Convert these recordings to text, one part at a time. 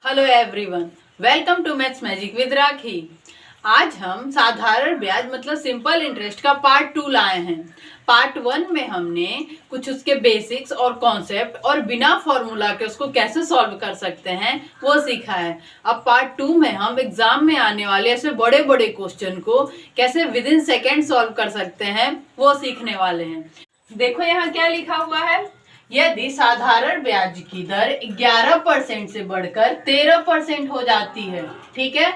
Hello everyone, welcome to maths magic with Rakhi. आज हम साधारण ब्याज मतलब सिंपल इंटरेस्ट का पार्ट 2 लाए हैं। पार्ट 1 में हमने कुछ उसके बेसिक्स और कॉन्सेप्ट और बिना फॉर्मूला के उसको कैसे सॉल्व कर सकते हैं वो सीखा है। अब पार्ट 2 में हम एग्जाम में आने वाले ऐसे बड़े बड़े क्वेश्चन को कैसे विद इन सेकेंड सॉल्व कर सकते हैं वो सीखने वाले हैं। देखो यहाँ क्या लिखा हुआ है, यदि साधारण ब्याज की दर 11% से बढ़कर 13% हो जाती है, ठीक है,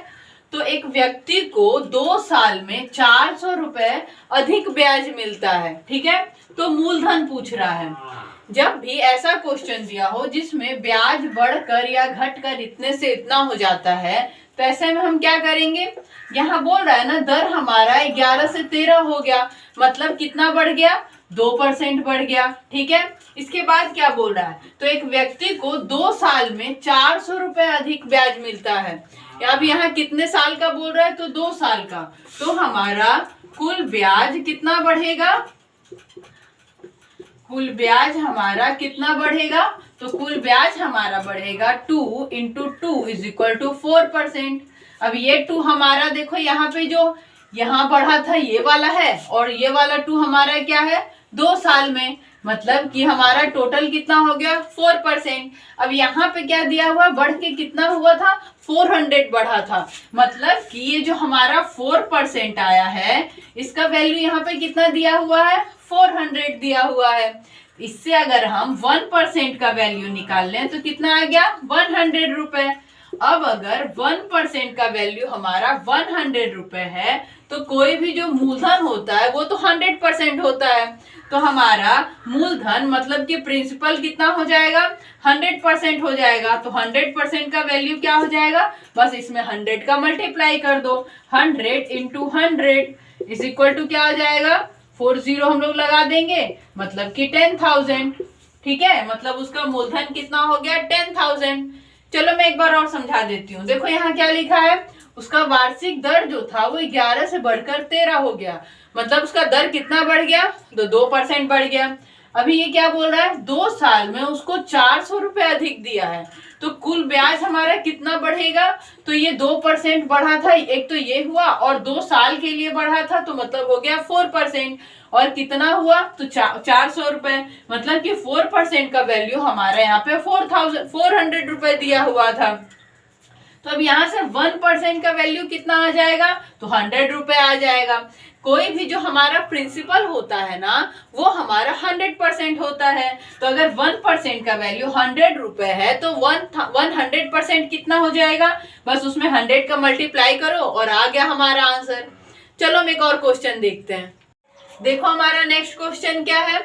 तो एक व्यक्ति को 2 साल में 400 रुपए अधिक ब्याज मिलता है, ठीक है। तो मूलधन पूछ रहा है। जब भी ऐसा क्वेश्चन दिया हो जिसमें ब्याज बढ़कर या घटकर इतने से इतना हो जाता है, तो ऐसे में हम क्या करेंगे, यहाँ बोल रहा है ना दर हमारा 11 से 13 हो गया, मतलब कितना बढ़ गया, 2% बढ़ गया, ठीक है। इसके बाद क्या बोल रहा है, तो एक व्यक्ति को 2 साल में 400 रुपए अधिक ब्याज मिलता है। अब यहाँ कितने साल का बोल रहा है, तो 2 साल का। तो हमारा कुल ब्याज कितना बढ़ेगा, कुल ब्याज हमारा कितना बढ़ेगा, तो कुल ब्याज हमारा बढ़ेगा 2 × 2 = 4%। अब ये 2 हमारा देखो यहाँ पे जो यहाँ बढ़ा था ये वाला है, और ये वाला 2 हमारा क्या है 2 साल में, मतलब कि हमारा टोटल कितना हो गया 4%। अब यहाँ पे क्या दिया हुआ, बढ़ के कितना हुआ था 400 बढ़ा था, मतलब कि ये जो हमारा 4% आया है इसका वैल्यू यहाँ पे कितना दिया हुआ है 400 दिया हुआ है। इससे अगर हम 1% का वैल्यू निकाल लें तो कितना आ गया 100 रुपए। अब अगर 1% का वैल्यू हमारा 100 रुपए है तो कोई भी जो मूलधन होता है वो तो 100% होता है, तो हमारा मूलधन मतलब कि प्रिंसिपल कितना हो जाएगा 100% हो जाएगा। तो 100% का वैल्यू क्या हो जाएगा, बस इसमें 100 का मल्टीप्लाई कर दो, 100 × 100 = क्या हो जाएगा 40 हम लोग लगा देंगे, मतलब कि 10,000, ठीक है। मतलब उसका मूलधन कितना हो गया 10,000। चलो मैं एक बार और समझा देती हूँ। देखो यहाँ क्या लिखा है, उसका वार्षिक दर जो था वो 11 से बढ़कर 13 हो गया, मतलब उसका दर कितना बढ़ गया, तो 2% बढ़ गया। अभी ये क्या बोल रहा है 2 साल में उसको 400 रुपए अधिक दिया है, तो कुल ब्याज हमारा कितना बढ़ेगा, तो ये 2% बढ़ा था, एक तो ये हुआ और 2 साल के लिए बढ़ा था, तो मतलब हो गया 4%। और कितना हुआ, तो 400 रुपए, मतलब कि 4% का वैल्यू हमारा यहाँ पे 400 रुपए दिया हुआ था। तो अब यहाँ से 1% का वैल्यू कितना आ जाएगा, तो 100 रुपए आ जाएगा। कोई भी जो हमारा प्रिंसिपल होता है ना वो हमारा 100% होता है, तो अगर 1% का वैल्यू 100 रुपए है तो 100% कितना हो जाएगा, बस उसमें 100 का मल्टीप्लाई करो और आ गया हमारा आंसर। चलो हम एक और क्वेश्चन देखते हैं। देखो हमारा नेक्स्ट क्वेश्चन क्या है,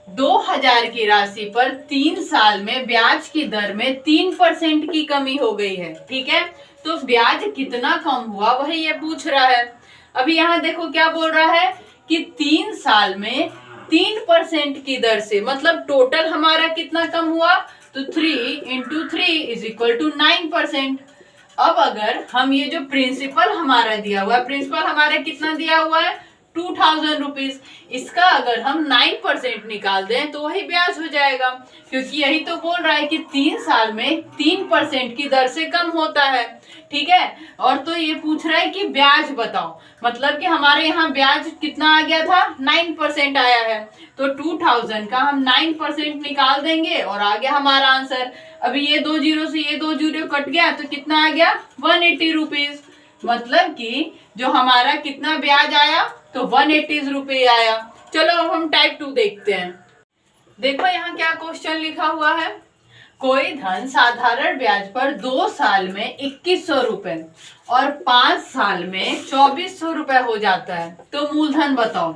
2000 की राशि पर 3 साल में ब्याज की दर में 3% की कमी हो गई है, ठीक है। तो ब्याज कितना कम हुआ वही ये पूछ रहा है। अभी यहाँ देखो क्या बोल रहा है कि 3 साल में 3% की दर से, मतलब टोटल हमारा कितना कम हुआ, तो 3 × 3 = 9%। अब अगर हम ये जो प्रिंसिपल हमारा दिया हुआ है, प्रिंसिपल हमारा कितना दिया हुआ है 2000 रुपीज, इसका अगर हम 9% निकाल दें तो वही ब्याज हो जाएगा, क्योंकि यही तो बोल रहा है कि 3 साल में 3% की दर से कम होता है, ठीक है। और तो ये पूछ रहा है कि ब्याज बताओ, मतलब कि हमारे यहाँ ब्याज कितना आ गया था 9% आया है, तो 2000 का हम 9% निकाल देंगे और आ गया हमारा आंसर। अभी ये 2 जीरो से ये 2 जीरो कट गया तो कितना आ गया 180 रुपीज, मतलब कि जो हमारा कितना ब्याज आया तो 180 रुपये आया। चलो अब हम टाइप 2 देखते हैं। देखो यहाँ क्या क्वेश्चन लिखा हुआ है, कोई धन साधारण ब्याज पर 2 साल में 2100 रुपए और 5 साल में 2400 रुपए हो जाता है, तो मूलधन बताओ।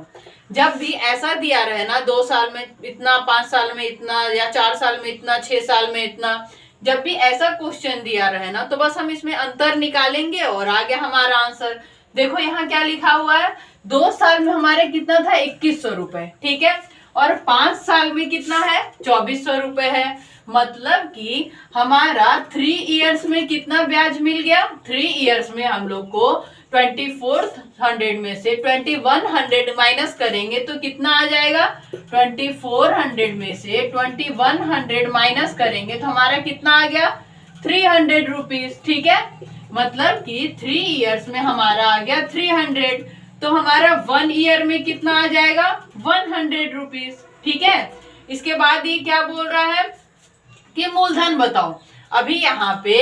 जब भी ऐसा दिया रहे ना 2 साल में इतना, 5 साल में इतना, या 4 साल में इतना, 6 साल में इतना, जब भी ऐसा क्वेश्चन दिया रहे ना तो बस हम इसमें अंतर निकालेंगे और आ गया हमारा आंसर। देखो यहाँ क्या लिखा हुआ है, 2 साल में हमारे कितना था 2100 रुपए, ठीक है, और 5 साल में कितना है 2400 रुपए है, मतलब कि हमारा 3 इयर्स में कितना ब्याज मिल गया, 3 इयर्स में हम लोग को 2400 में से 2100 माइनस करेंगे तो कितना आ जाएगा, 2400 में से 2100 माइनस करेंगे तो हमारा कितना आ गया 300 रुपीज। ठीक है, मतलब कि 3 ईयर्स में हमारा आ गया 300, तो हमारा 1 ईयर में कितना आ जाएगा 100 रुपीज। ठीक है, इसके बाद ये क्या बोल रहा है कि मूलधन बताओ। अभी यहाँ पे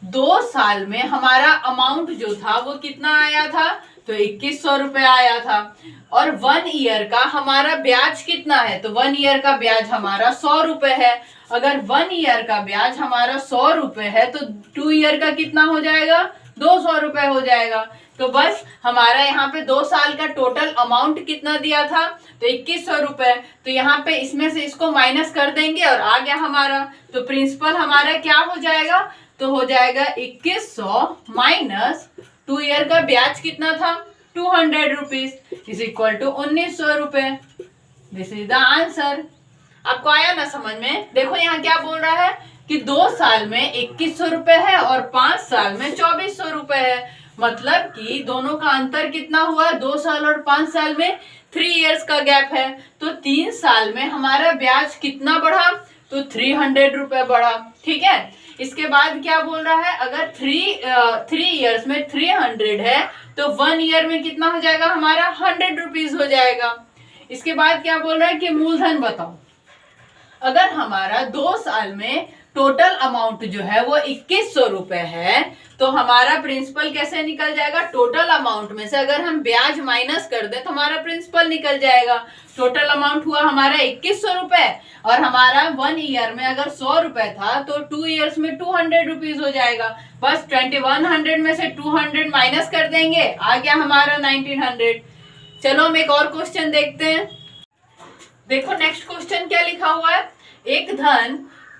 2 साल में हमारा अमाउंट जो था वो कितना आया था, तो 2100 रुपए आया था। और 1 ईयर का हमारा ब्याज कितना है, तो 1 ईयर का ब्याज हमारा 100 रुपए है। अगर 1 ईयर का ब्याज हमारा 100 रुपए है तो 2 ईयर का कितना हो जाएगा 200 रुपए हो जाएगा। तो बस हमारा यहाँ पे 2 साल का टोटल अमाउंट कितना दिया था, तो 2100 रुपए। तो यहाँ पे इसमें से इसको माइनस कर देंगे और आ गया हमारा, तो प्रिंसिपल हमारा क्या हो जाएगा, तो हो जाएगा 2100 माइनस 2 ईयर का ब्याज कितना था 200 रुपीज इज इक्वल टू 1900 रुपए। This is the answer. आपको आया ना समझ में। देखो यहाँ क्या बोल रहा है कि 2 साल में 2100 रुपए है और 5 साल में 2400 रुपए है, मतलब कि दोनों का अंतर कितना हुआ 2 साल और 5 साल में 3 इयर्स का गैप है। तो 3 साल में हमारा ब्याज कितना बढ़ा, तो 300 रुपए बढ़ा। ठीक है, इसके बाद क्या बोल रहा है, अगर 3 इयर्स में 300 है तो 1 ईयर में कितना हो जाएगा हमारा 100 रुपीज हो जाएगा। इसके बाद क्या बोल रहा है कि मूलधन बताओ। अगर हमारा 2 साल में टोटल अमाउंट जो है वो 2100 रुपए है, तो हमारा प्रिंसिपल कैसे निकल जाएगा, टोटल अमाउंट में से अगर हम ब्याज माइनस कर दें तो हमारा प्रिंसिपल निकल जाएगा। टोटल अमाउंट हुआ हमारा 2100 रुपए और हमारा 1 ईयर में अगर 100 रुपए था तो 2 ईयर्स में 200 रुपीज हो जाएगा। बस 2100 में से 200 माइनस कर देंगे, आ गया हमारा 1900। चलो हम एक और क्वेश्चन देखते हैं। देखो नेक्स्ट क्वेश्चन क्या लिखा हुआ है, एक धन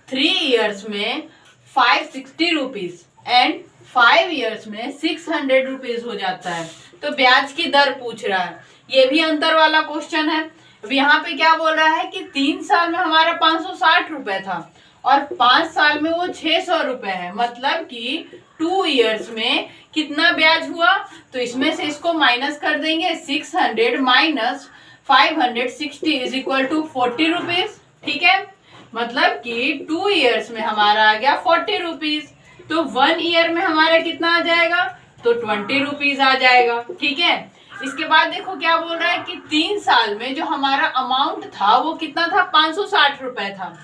3 इयर्स में 560 रुपीज एंड 5 इयर्स में 600 रुपीज हो जाता है, तो ब्याज की दर पूछ रहा है। ये भी अंतर वाला क्वेश्चन है। अब यहाँ पे क्या बोल रहा है कि 3 साल में हमारा 560 रुपए था और 5 साल में वो 600 रुपए है, मतलब कि 2 इयर्स में कितना ब्याज हुआ, तो इसमें से इसको माइनस कर देंगे। 600 minus 560 is equal to 40 rupees. ठीक है, मतलब कि 2 इयर्स में हमारा आ गया 40 रुपीज, तो 1 ईयर में हमारा कितना आ जाएगा, तो 20 रुपीज आ जाएगा। ठीक है, इसके बाद देखो क्या बोल रहा है कि 3 साल में जो हमारा अमाउंट था वो कितना था 560 रुपए था।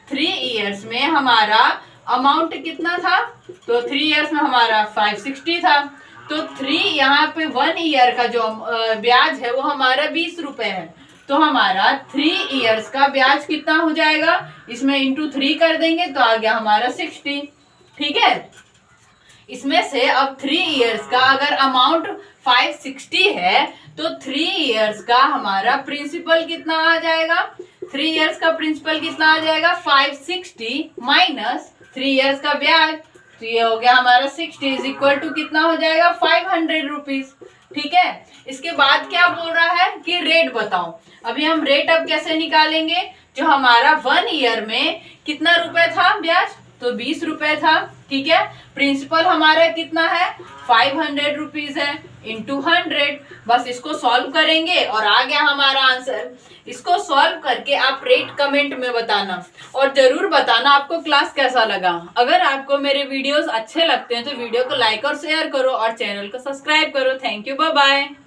3 इयर्स में हमारा अमाउंट कितना था, तो 3 इयर्स में हमारा 560 था। तो 3 यहाँ पे 1 ईयर का जो ब्याज है वो हमारा 20 रुपए है, तो हमारा 3 इयर्स का ब्याज कितना हो जाएगा, इसमें इंटू 3 कर देंगे तो आ गया हमारा 60। ठीक है, इसमें से अब 3 इयर्स का अगर अमाउंट 560 है तो 3 इयर्स का हमारा प्रिंसिपल कितना आ जाएगा, 3 इयर्स का प्रिंसिपल कितना आ जाएगा 560 माइनस 3 इयर्स का ब्याज, तो ये हो गया हमारा 60 इज इक्वल टू कितना हो जाएगा 500 रुपीज। ठीक है, इसके बाद क्या बोल रहा है कि रेट बताओ। अभी हम रेट अब कैसे निकालेंगे, जो हमारा 1 ईयर में कितना रुपए था ब्याज, तो 20 रुपए था। ठीक है, प्रिंसिपल हमारा कितना है 500 रुपीज है इंटू 100। बस इसको सॉल्व करेंगे और आ गया हमारा आंसर। इसको सॉल्व करके आप रेट कमेंट में बताना और जरूर बताना आपको क्लास कैसा लगा। अगर आपको मेरे वीडियोस अच्छे लगते हैं तो वीडियो को लाइक और शेयर करो और चैनल को सब्सक्राइब करो। Thank you, bye bye.